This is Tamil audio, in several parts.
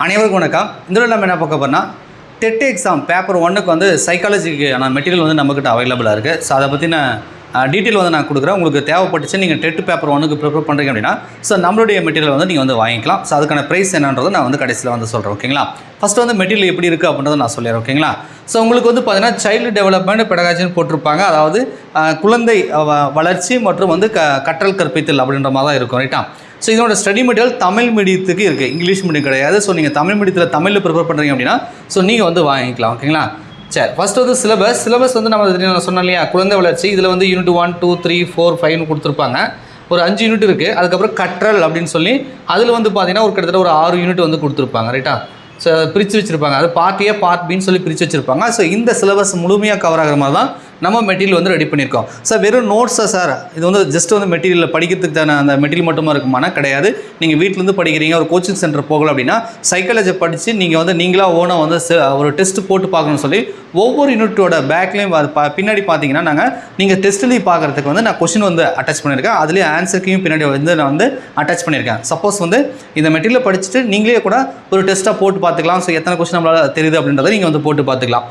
அனைவருக்கும் வணக்கம். இந்த நம்ம என்ன பார்க்க போறோம்னா டெட் எக்ஸாம் பேப்பர் 1க்கு வந்து சைக்காலஜிக்கான மெட்டீரியல் வந்து நம்மக்கிட்ட அவைலபிளாக இருக்குது. ஸோ அதை பற்றின டீட்டெயில் வந்து நான் கொடுக்குறேன். உங்களுக்கு தேவைப்பட்டுச்சு நீங்கள் டெட் பேப்பர் 1க்கு ப்ரிப்பேர் பண்ணுறீங்க அப்படின்னா ஸோ நம்மளுடைய மெட்டீரியல் வந்து நீங்கள் வந்து வாங்கிக்கலாம். ஸோ அதுக்கான ப்ரைஸ் என்னன்றதை நான் வந்து கடைசியில் வந்து சொல்கிறேன். ஓகேங்களா? ஃபஸ்ட்டு வந்து மெட்டீரியல் எப்படி இருக்குது அப்படின்றத நான் சொல்லிடுறேன். ஓகேங்களா? ஸோ உங்களுக்கு வந்து பார்த்தீங்கன்னா சைல்டு டெவலப்மெண்ட் பெடகாஜின்னு போட்டிருப்பாங்க. அதாவது குழந்தை வளர்ச்சி மற்றும் வந்து கற்றல் கற்பித்தல் அப்படின்ற மாதிரி தான் இருக்கும். ரைட்டா? ஸோ இதோட ஸ்டடி மெட்டீரியல் தமிழ் மீடியத்துக்கு இருக்குது, இங்கிலீஷ் மீடியம் கிடையாது. ஸோ நீங்கள் தமிழ் மீடியத்தில் தமிழில் ப்ரிப்பேர் பண்ணுறீங்க அப்படின்னா ஸோ நீங்கள் வந்து வாங்கிக்கலாம். ஓகேங்களா? சரி, ஃபஸ்ட்டு வந்து சிலபஸ் வந்து நான் சொன்னேன் இல்லையா, குழந்தை வளர்ச்சி. இதில் வந்து யூனிட் 1, 2, 3, 4, 5 கொடுத்துருப்பாங்க. ஒரு 5 யூனிட் இருக்குது. அதுக்கப்புறம் கற்றல் அப்படின்னு சொல்லி அதில் வந்து பார்த்தீங்கன்னா கிட்டத்தட்ட ஒரு 6 யூனிட் வந்து கொடுத்துருப்பாங்க. ரைட்டா? ஸோ அதை பிரித்து வச்சுருப்பாங்க. அது பார்ட் ஏ பார்ட் பின்னு சொல்லி பிரித்து வச்சுருப்பாங்க. ஸோ இந்த சிலபஸ் முழுமையாக கவர் ஆகிற மாதிரி தான் நம்ம மெட்டீரியல் வந்து ரெடி பண்ணியிருக்கோம். சார் வெறும் நோட்ஸா சார், இது வந்து ஜஸ்ட் வந்து மெட்டீரியலில் படிக்கிறதுக்கு தானே அந்த மெட்டீரியல் மட்டுமா இருக்குமானா கிடையாது. நீங்கள் வீட்டிலேருந்து படிக்கிறீங்க, ஒரு கோச்சிங் சென்டர் போகலாம் அப்படின்னா சைக்காலஜி படித்து நீங்கள் வந்து நீங்களாக ஓனாக வந்து ஒரு டெஸ்ட் போட்டு பார்க்கணும்னு சொல்லி ஒவ்வொரு யூனிட்டோட பேக்லேயும் பின்னாடி பார்த்தீங்கன்னா நீங்கள் டெஸ்ட்லேயும் பார்க்குறதுக்கு வந்து நான் கொஷின் வந்து அட்டாச் பண்ணியிருக்கேன். அதுலேயே ஆன்சருக்கையும் பின்னாடி வந்து நான் வந்து அட்டாச் பண்ணியிருக்கேன். சப்போஸ் வந்து இந்த மெட்டீரியல் படிச்சுட்டு நீங்களே கூட ஒரு டெஸ்ட்டாக போட்டு பார்த்துக்கலாம். ஸோ எத்தனை கொஷின் நம்மளால் தெரியுது அப்படின்றத நீங்கள் வந்து போட்டு பார்த்துக்கலாம்.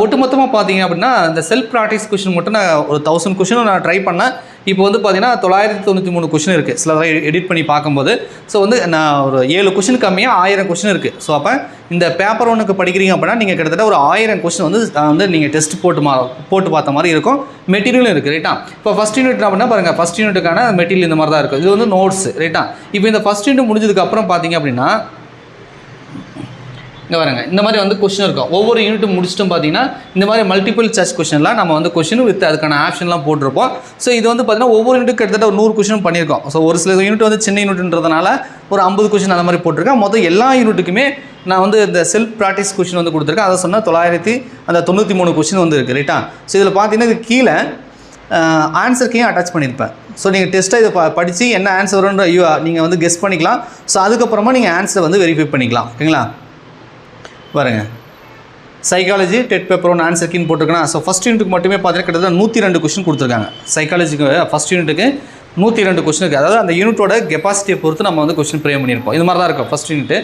ஒட்டுமொத்தமாக பார்த்தீங்க அப்படின்னா இந்த செல்ஃப் ப்ராக்டிஸ் கொஷின் மட்டும் நான் ஒரு 1000 கொஷினும் நான் ட்ரை பண்ணேன். இப்போ வந்து பார்த்தீங்கன்னா 993 கொஷின் இருக்குது சில எடிட் பண்ணி பார்க்கும்போது. ஸோ வந்து நான் ஒரு 7 கொஷின் கம்மியாக 1000 கொஷின் இருக்குது. ஸோ அப்போ இந்த பேப்பர் 1க்கு படிக்கிறீங்க அப்படின்னா நீங்கள் கிட்டத்தட்ட ஒரு 1000 கொஷின் வந்து நீங்கள் டெஸ்ட் போட்டு பார்த்த மாதிரி இருக்கும். மெட்டீரியலும் இருக்குது. ரைட்டா? இப்போ ஃபஸ்ட் யூனிட் அப்படின்னா பாருங்கள், ஃபஸ்ட் யூனிட்டுக்கான மெட்டீரியல் இந்த மாதிரி தான் இருக்கும். இது வந்து நோட்ஸ். ரைட்டா? இப்போ இந்த ஃபஸ்ட் யூனிட் முடிஞ்சதுக்கப்புறம் பார்த்தீங்க அப்படின்னா இங்கே பாருங்க, இந்த மாதிரி வந்து கொஷின் இருக்கும். ஒவ்வொரு யூனிட்டும் முடிச்சிட்டும் பார்த்தீங்கன்னா இந்த மாதிரி மல்டிபிள் சாய்ஸ் கொஷின்லாம் நம்ம வந்து கொஷின் வித் அதுக்கான ஆப்ஷன்லாம் போட்டிருப்போம். ஸோ இது வந்து பார்த்தீங்கன்னா ஒவ்வொரு யூனிட்டுக்கு கிட்டத்தட்ட ஒரு 100 கொஷின் பண்ணியிருக்கோம். ஸோ ஒரு சில யூனிட் வந்து சின்ன யூனிட்ன்றதுனால ஒரு 50 கொஷின் அந்த மாதிரி போட்டிருக்கேன். மொத்தம் எல்லா யூனிட்டுக்குமே நான் வந்து இந்த செல்ஃப் ப்ராக்டிஸ் கொஷின் வந்து கொடுத்துருக்கேன். அதை சொன்னால் 993 கொஷின் வந்து இருக்குது. ரைட்டா? ஸோ இதில் பார்த்தீங்கன்னா இது கீழே ஆன்சருக்கையும் அட்டாச் பண்ணியிருப்பேன். ஸோ நீங்கள் டெஸ்ட்டாக இதை படித்து என்ன ஆன்சர் வரும்ன்ற நீங்கள் வந்து கெஸ் பண்ணிக்கலாம். ஸோ அதுக்கப்புறமா நீங்கள் ஆன்சரை வந்து வெரிஃபை பண்ணிக்கலாம். ஓகேங்களா? பாருங்க, சைக்காலஜி டெட் பேப்பர் 1 ஆன்சர் கீன்னு போட்டிருக்கேன். ஸோ ஃபஸ்ட் யூனிட்டுக்கு மட்டுமே பார்த்தீங்கன்னா கிட்டத்தட்ட 102 கொஷின் கொடுத்துருக்காங்க. சைக்காலஜிக்கு ஃபஸ்ட் யூனிட்டுக்கு 102 கொஷின் இருக்குது. அதாவது அந்த யூனிட்டோட கெப்பாசிட்டியை பொறுத்து நம்ம வந்து கொஷின் ப்ரே பண்ணியிருப்போம். இது மாதிரி தான் இருக்கும் ஃபஸ்ட் யூனிட்டு.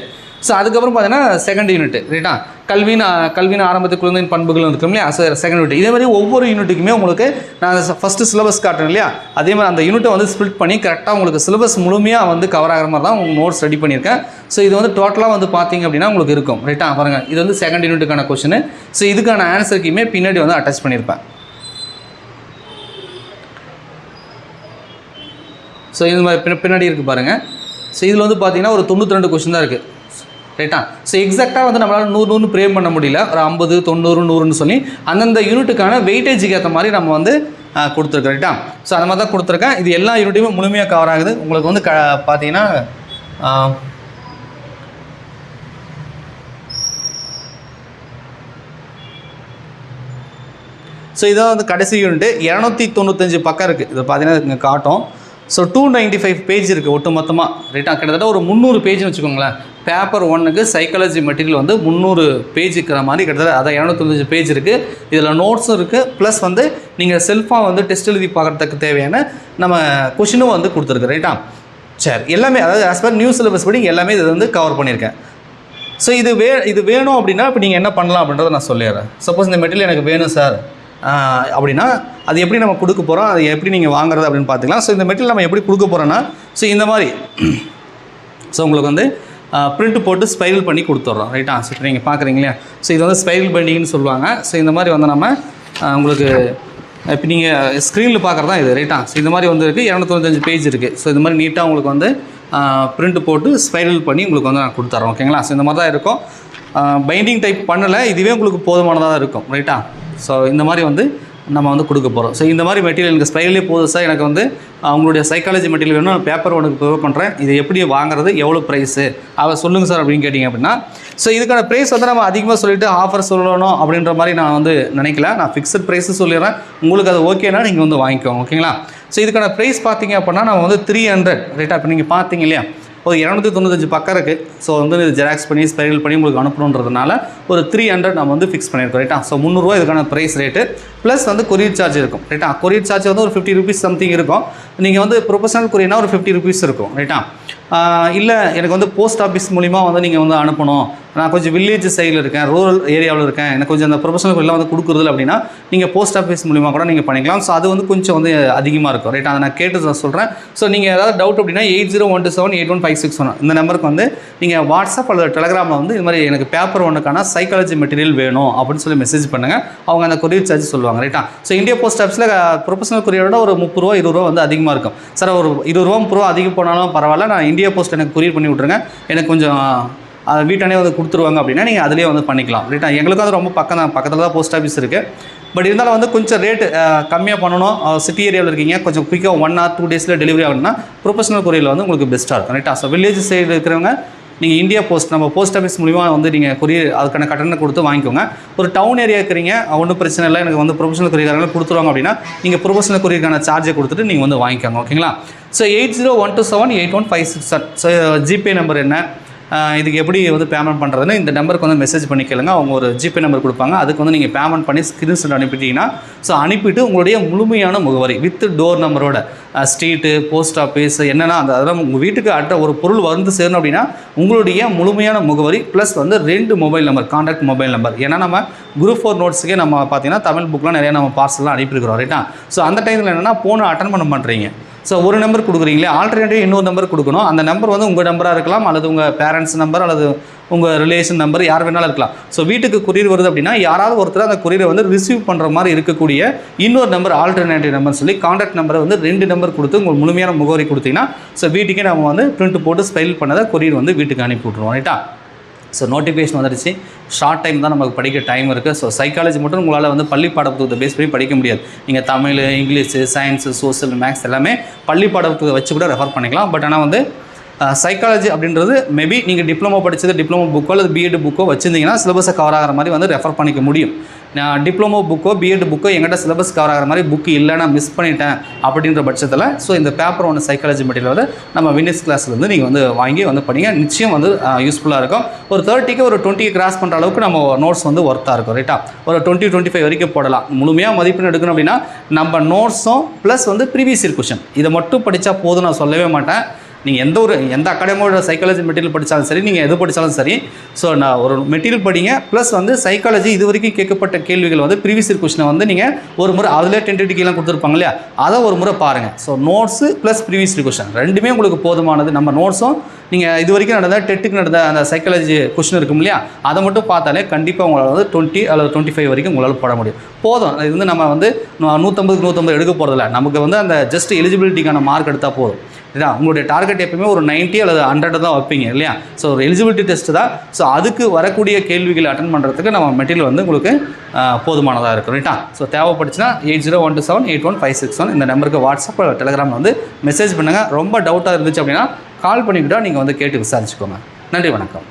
ஸோ அதுக்கப்புறம் பார்த்தீங்கன்னா செகண்ட் யூனிட். ரைட்டா? கல்வியின் ஆரம்பத்து குழந்தையின் பண்புகள் இருக்கும் இல்லையா? Second unit. இதே மாதிரி ஒவ்வொரு யூனிட்டுக்குமே உங்களுக்கு நான் ஃபஸ்ட்டு சிலபஸ் காட்டுறேன் இல்லையா, அதே மாதிரி அந்த யூனிட்டை வந்து ஸ்ப்ளிட் பண்ணி கரெக்டாக உங்களுக்கு சிலபஸ் முழுமையாக வந்து கவர் ஆகிற மாதிரி தான் உங்களுக்கு நோட்ஸ் ரெடி பண்ணியிருக்கேன். ஸோ இது வந்து டோட்டலாக வந்து பார்த்தீங்க அப்படின்னா உங்களுக்கு இருக்கும். ரைட்டா? பாருங்கள், இது வந்து செகண்ட் யூனிட்டுக்கான கொஷின். ஸோ இதுக்கான ஆன்சருக்குமே பின்னாடி வந்து அட்டாச் பண்ணியிருப்பேன். ஸோ இது மாதிரி பின்னாடி இருக்குது பாருங்கள். ஸோ இதில் வந்து பார்த்தீங்கன்னா ஒரு 92 கொஷின் தான் இருக்குது. ரைட்டா? ஸோ எக்ஸாக்டாக வந்து நம்மளால் 100 ப்ரே பண்ண முடியல. ஒரு 50, 90, 100ன்னு சொல்லி அந்தந்த யூனிட்டுக்கான வெயிட்டேஜுக்கு ஏற்ற மாதிரி நம்ம வந்து கொடுத்துருக்கோம். ரைட்டா? ஸோ அந்த மாதிரி தான் கொடுத்துருக்கேன். இது எல்லா யூனிட்டையுமே முழுமையாக கவர் ஆகுது. உங்களுக்கு வந்து பார்த்தீங்கன்னா ஸோ இதான் வந்து கடைசி யூனிட்டு. 295 பக்கம் இருக்குது. இது பார்த்தீங்கன்னா இங்கே காட்டும். ஸோ 295 பேஜ் இருக்குது ஒட்டு மொத்தமாக. ரைட்டா? கிட்டத்தட்ட ஒரு 300 பேஜ்னு வச்சுக்கோங்களேன். பேப்பர் 1க்கு சைக்காலஜி மெட்டீரியல் வந்து 300 பேஜ் இருக்கிற மாதிரி கிட்டத்தட்ட அதான் 295 பேஜ் இருக்குது. இதில் நோட்ஸும் இருக்குது. ப்ளஸ் வந்து நீங்கள் செல்ஃபாக வந்து டெஸ்ட் எழுதி பார்க்குறதுக்கு தேவையான நம்ம கொஷினும் வந்து கொடுத்துருக்கு. ரைட்டா? சரி, எல்லாமே அதாவது ஆஸ் பர் நியூ சிலபஸ் படி எல்லாமே இது வந்து கவர் பண்ணியிருக்கேன். ஸோ இது வேணும் அப்படின்னா இப்போ நீங்கள் என்ன பண்ணலாம் அப்படின்றத நான் சொல்லிடுறேன். சப்போஸ் இந்த மெட்டீரியல் எனக்கு வேணும் சார் அப்படின்னா அது எப்படி நம்ம கொடுக்க போகிறோம், அது எப்படி நீங்கள் வாங்குறது அப்படின்னு பார்த்துக்கலாம். ஸோ இந்த மெட்டீரியல் நம்ம எப்படி கொடுக்க போகிறோன்னா ஸோ இந்த மாதிரி ஸோ உங்களுக்கு வந்து பிரிண்ட் போட்டு ஸ்பைரல் பண்ணி கொடுத்துட்றோம். ரைட்டா? ஸோ இப்போ நீங்கள் பார்க்குறீங்க இல்லையா? ஸோ இது வந்து ஸ்பைரல் பெண்டிங்னு சொல்லுவாங்க. ஸோ இந்த மாதிரி வந்து நம்ம உங்களுக்கு இப்போ நீங்கள் ஸ்க்ரீனில் பார்க்குறது தான் இது. ரைட்டா? ஸோ இந்த மாதிரி வந்து இருக்குது. 295 பேஜ் இருக்குது. ஸோ இந்த மாதிரி நீட்டாக உங்களுக்கு வந்து பிரிண்ட் போட்டு ஸ்பைரல் பண்ணி உங்களுக்கு வந்து நான் கொடுத்துட்றோம். ஓகேங்களா? ஸோ இந்த மாதிரி தான் இருக்கும். பைண்டிங் டைப் பண்ணலை, இதுவே உங்களுக்கு போதுமானதாக தான் இருக்கும். ரைட்டா? ஸோ இந்த மாதிரி வந்து நம்ம வந்து கொடுக்க போகிறோம். ஸோ இந்த மாதிரி மெட்டீரியல் எனக்கு ஸ்பைரலே போதும் சார், எனக்கு வந்து அவங்களுடைய சைக்காலஜி மெட்டீரியல் வேணும், நான் பேப்பர் 1க்கு ப்ரிப்பேர் பண்ணுறேன், இது எப்படி வாங்குறது, எவ்வளோ ப்ரைஸு அதை சொல்லுங்கள் சார் அப்படின்னு கேட்டிங்க அப்படின்னா ஸோ இதுக்கான ப்ரைஸ் வந்து நம்ம அதிகமாக சொல்லிவிட்டு ஆஃபர் சொல்லணும் அப்படின்ற மாதிரி நான் வந்து நினைக்கல. நான் ஃபிக்ஸட் ப்ரைஸு சொல்லிடுறேன். உங்களுக்கு அது ஓகேனா நீங்கள் வந்து வாங்கிக்கோங்க. ஓகேங்களா? ஸோ இதுக்கான ப்ரைஸ் பார்த்தீங்க அப்படின்னா நம்ம வந்து 300. ரைட்டா? இப்போ நீங்கள் பார்த்தீங்க இல்லையா, ஒரு 295 பக்கம் இருக்குது. ஸோ வந்து இது ஜெராக்ஸ் பண்ணி ஸ்பைரல் பண்ணி உங்களுக்கு அனுப்பணுன்றதுனால ஒரு 300 நம்ம வந்து ஃபிக்ஸ் பண்ணியிருக்கோம். ரைட்டா? ஸோ 300 ரூபா இதுக்கான ப்ரைஸ் ரேட்டு. ப்ளஸ் வந்து கொரியர் சார்ஜ் இருக்கும். ரைட்டா? கொரியர் சார்ஜ் வந்து ஒரு 50 rupees சம்திங் இருக்கும். நீங்கள் வந்து ப்ரொஃபஷனல் கொரியர்னா ஒரு 50 rupees இருக்கும். ரைட்டா? இல்லை எனக்கு வந்து போஸ்ட் ஆஃபீஸ் மூலிமா வந்து நீங்கள் வந்து அனுப்பணும், நான் கொஞ்சம் வில்லேஜ் சைடில் இருக்கேன், ரூரல் ஏரியாவில் இருக்கேன், எனக்கு கொஞ்சம் அந்த ப்ரொஃபஷனல் எல்லாம் வந்து கொடுக்குறதில்ல அப்படின்னா நீங்கள் போஸ்ட் ஆஃபீஸ் மூலிமா கூட நீங்கள் பண்ணிக்கலாம். ஸோ அது வந்து கொஞ்சம் வந்து அதிகமாக இருக்கும். ரைட், அதை நான் கேட்டு நான் சொல்கிறேன். ஸோ நீங்கள் ஏதாவது டவுட் அப்படின்னா 8012781561 இந்த நம்பருக்கு வந்து நீங்கள் வாட்ஸ்அப் அல்லது டெலகிராமில் வந்து இது மாதிரி எனக்கு பேப்பர் 1க்கான சைக்காலஜி மெட்டீரியல் வேணும் அப்படின்னு சொல்லி மெசேஜ் பண்ணுங்கள். அவங்க அந்த கொரியர் சார்ஜ் சொல்லுவாங்க. ரைட்டா, ஸோ இந்தியா போஸ்ட் ஆஃபீஸில் ப்ரொஃபஷனல் கொரியரோட ஒரு 30 ரூபா 20 ரூபா வந்து அதிகமாக இருக்கும். சார் ஒரு 20 ரூபா 30 ரூபா அதிகம் போனாலும் பரவாயில்ல, நான் இந்தியா போஸ்ட் எனக்கு கொரியர் பண்ணி விட்ருங்க, எனக்கு கொஞ்சம் வீட்டானே வந்து கொடுத்துருவாங்க அப்படின்னா நீங்கள் அதிலே வந்து பண்ணிக்கலாம். ரைட்டா, எங்களுக்கும் அது ரொம்ப பக்கத்தில் தான் போஸ்ட் ஆஃபீஸ் இருக்குது. பட் இருந்தாலும் வந்து கொஞ்சம் ரேட்டு கம்மியாக பண்ணணும். சிட்டி ஏரியாவில் இருக்கீங்க, கொஞ்சம் குயிக்காக 1 or 2 டேஸில் டெலிவரி ஆகணும்னா ப்ரொஃபஷனல் கொரியரில் வந்து உங்களுக்கு பெஸ்ட்டாக இருக்கும். ரைட்டா, ஸோ வில்லேஜ் சைடு இருக்கிறவங்க நீங்கள் இந்தியா போஸ்ட் நம்ம போஸ்ட் ஆஃபீஸ் மூலிமா வந்து நீங்கள் கொரியர் அதுக்கான கட்டணம் கொடுத்து வாங்கிக்கோங்க. ஒரு டவுன் ஏரியா இருக்கிறீங்க, ஒன்றும் பிரச்சனை இல்லை, எனக்கு வந்து ப்ரொஃபஷனல் கொரியர்காரங்க கொடுத்துருவாங்க அப்படின்னா நீங்கள் ப்ரொஃபஷனல் கொரியருக்கான சார்ஜை கொடுத்துட்டு நீங்கள் வந்து வாங்கிக்கோங்க. ஓகேங்களா? ஸோ 8012781567 ஸோ ஜிபே நம்பர் என்ன, இதுக்கு எப்படி வந்து பேமெண்ட் பண்ணுறதுன்னு இந்த நம்பருக்கு வந்து மெசேஜ் பண்ணி கேளுங்க. அவங்க ஒரு ஜிபே நம்பர் கொடுப்பாங்க, அதுக்கு வந்து நீங்கள் பேமெண்ட் பண்ணி ஸ்க்ரீன்ஷாட் அனுப்பிட்டீங்கன்னா ஸோ அனுப்பிட்டு உங்களுடைய முழுமையான முகவரி வித் டோர் நம்பரோட ஸ்ட்ரீட்டு போஸ்ட் ஆஃபீஸ் என்னென்னா அதெல்லாம் உங்கள் வீட்டுக்கு ஒரு பொருள் வந்து சேரணும் அப்படின்னா உங்களுடைய முழுமையான முகவரி ப்ளஸ் வந்து 2 mobile number, contact mobile number. ஏன்னா நம்ம குரூப் 4 நோட்ஸுக்கே நம்ம பார்த்தீங்கன்னா தமிழ் புக்கெலாம் நிறையா நம்ம பார்சல்லாம் அனுப்பியிருக்கிறோம். ரைட்டா, ஸோ அந்த டைமில் என்னென்னா ஃபோனை அட்டன் பண்ண பண்ணுறீங்க. ஸோ ஒரு நம்பர் கொடுக்குறீங்களே, ஆல்டர்னேட்டிவ் இன்னொரு நம்பர் கொடுக்கணும். அந்த நம்பர் வந்து உங்கள் நம்பராக இருக்கலாம், அல்லது உங்கள் பேரண்ட்ஸ் நம்பர், அல்லது உங்கள் ரிலேஷன் நம்பர், யார் வேணாலும் இருக்கலாம். ஸோ வீட்டுக்கு கொரியர் வருது அப்படின்னா யாராவது ஒருத்தர் அந்த கொரியரை வந்து ரிசீவ் பண்ணுற மாதிரி இருக்கக்கூடிய இன்னொரு நம்பர், ஆல்டர்னேட்டிவ் நம்பர் சொல்லி கான்டாக்ட் நம்பரை வந்து 2 நம்பர் கொடுத்து உங்களுக்கு முழுமையான முகவரி கொடுத்தீங்கன்னா ஸோ வீட்டுக்கே நம்ம வந்து பிரிண்ட் போட்டு ஸ்பெல் பண்ணதை கொரியர் வந்து வீட்டுக்கு அனுப்பி விட்ருவோம். ரைட்டா, ஸோ நோட்டிஃபிகேஷன் வந்துடுச்சு. ஷார்ட் டைம் தான் நமக்கு படிக்க டைம் இருக்குது. ஸோ சைக்காலஜி மட்டும் உங்களால் வந்து பள்ளி பாடப்புத்தகத்தை பேஸ் பண்ணி படிக்க முடியாது. நீங்கள் Tamil, English, science, social, maths எல்லாமே பள்ளி பாடப்புத்தகத்தை வச்சு கூட ரெஃபர் பண்ணிக்கலாம். பட் ஆனால் வந்து சைக்காலஜி அப்படின்றது மேபி நீங்கள் டிப்ளமோ படித்தது டிப்ளமோ புக்கோ அல்லது பிஎட் புக்கோ வச்சுருந்தீங்கன்னா சிலபஸை கவர் ஆகிற மாதிரி வந்து ரெஃபர் பண்ணிக்க முடியும். நான் டிப்ளமோ புக்கோ பிஎட் புக்கோ எங்கிட்ட சிலபஸ் கவர் ஆகிற மாதிரி புக்கு இல்லை, நான் மிஸ் பண்ணிட்டேன் அப்படின்ற பட்சத்தில் ஸோ இந்த பேப்பர் 1 சைக்காலஜி மெட்டீரியல் வந்து நம்ம வின்னர்ஸ் கிளாஸ்லேருந்து நீங்கள் வந்து வாங்கி வந்து படிங்க. நிச்சயம் வந்து யூஸ்ஃபுல்லாக இருக்கும். ஒரு 30க்கு ஒரு 20 கிராஸ் பண்ணுற அளவுக்கு நம்ம நோட்ஸ் வந்து ஒர்த்தாக இருக்கும். ரைட்டா, ஒரு 20-25 வரைக்கும் போடலாம். முழுமையாக மதிப்பெண் எடுக்கணும் அப்படின்னா நம்ம நோட்ஸும் ப்ளஸ் வந்து ப்ரீவியஸ் இயர் கொஷின் இதை மட்டும் படித்தா போதும் நான் சொல்லவே மாட்டேன். நீங்கள் எந்த அகாடமியோட சைக்காலஜி மெட்டீரியல் படித்தாலும் சரி, நீங்கள் எது படித்தாலும் சரி, ஸோ நான் ஒரு மெட்டீரியல் படிங்க. ப்ளஸ் வந்து சைக்காலஜி இது வரைக்கும் கேட்கப்பட்ட கேள்விகள் வந்து ப்ரீவியஸ் இயர் கொஸ்டினை வந்து நீங்கள் ஒரு முறை அதில் டென்டேட்டிவ்லாம் கொடுத்துருப்பாங்க இல்லையா, அதை ஒரு முறை பாருங்கள். So notes plus previous year question ரெண்டுமே உங்களுக்கு போதுமானது. நம்ம நோட்ஸும் நீங்கள் இது வரைக்கும் நடந்த டெட்டுக்கு நடந்த அந்த சைக்காலஜி கொஸ்டின் இருக்கும் இல்லையா, அதை மட்டும் பார்த்தாலே கண்டிப்பாக உங்களால் வந்து 20 அல்லது 25 வரைக்கும் உங்களால் போட முடியும். போதும். இது வந்து நம்ம வந்து 150 எடுக்க போகிறதில்ல, நமக்கு வந்து அந்த ஜஸ்ட் எலிஜிபிலிட்டிக்கான மார்க் எடுத்தால் போதும். இதான் உங்களுடைய டார்கெட் எப்பவுமே ஒரு 90 அல்லது 100 தான் வைப்பீங்க இல்லையா. ஸோ ஒரு எலிஜிபிலிட்டி டெஸ்ட் தான். ஸோ அதுக்கு வரக்கூடிய கேள்விகளை அட்டன் பண்ணுறதுக்கு நம்ம மெட்டீரியல் வந்து உங்களுக்கு போதுமானதாக இருக்கும். ரைட்டா, ஸோ தேவைப்படுச்சுன்னா 8012781561 இந்த நம்பருக்கு வாட்ஸ்அப் டெலிகிராமில் வந்து மெசேஜ் பண்ணுங்கள். ரொம்ப டவுட்டாக இருந்துச்சு அப்படின்னா கால் பண்ணிக்கிட்டால் நீங்கள் வந்து கேட்டு விசாரிச்சுக்கோங்க. நன்றி, வணக்கம்.